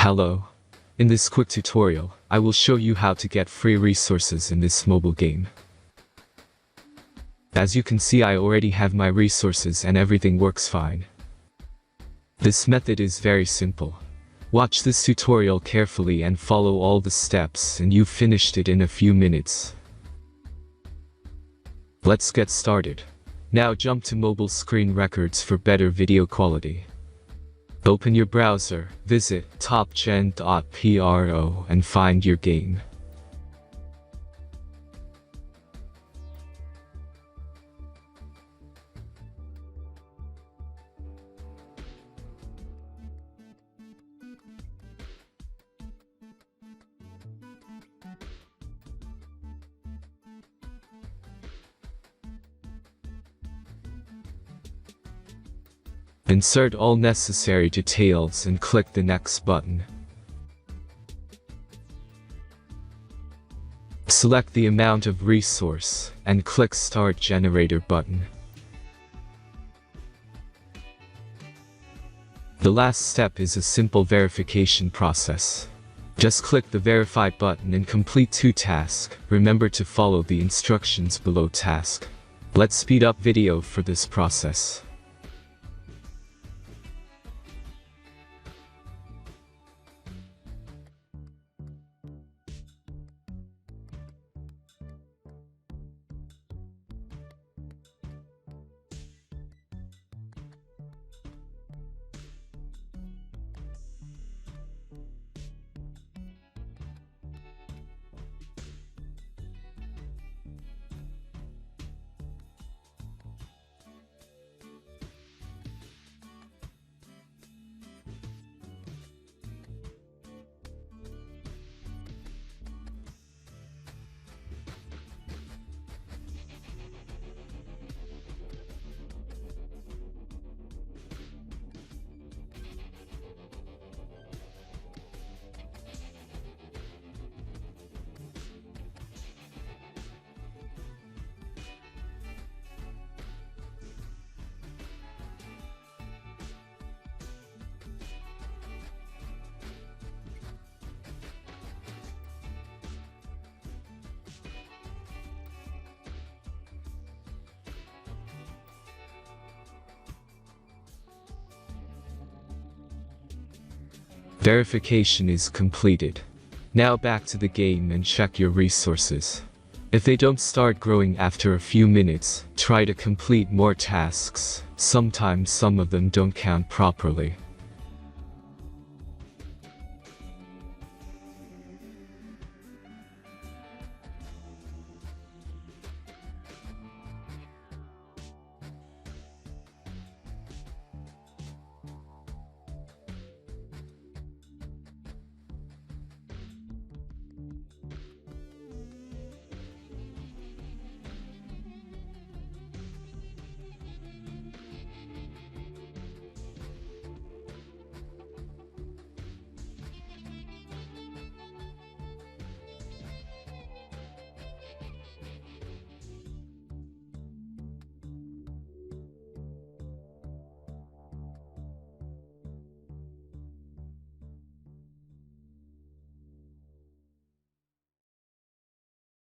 Hello. In this quick tutorial, I will show you how to get free resources in this mobile game. As you can see, I already have my resources and everything works fine. This method is very simple. Watch this tutorial carefully and follow all the steps and you've finished it in a few minutes. Let's get started. Now jump to mobile screen records for better video quality. Open your browser, visit topgen.pro and find your game. Insert all necessary details and click the next button. Select the amount of resource and click Start Generator button. The last step is a simple verification process. Just click the Verify button and complete 2 tasks. Remember to follow the instructions below task. Let's speed up video for this process. Verification is completed. Now back to the game and check your resources. If they don't start growing after a few minutes, try to complete more tasks. Sometimes some of them don't count properly.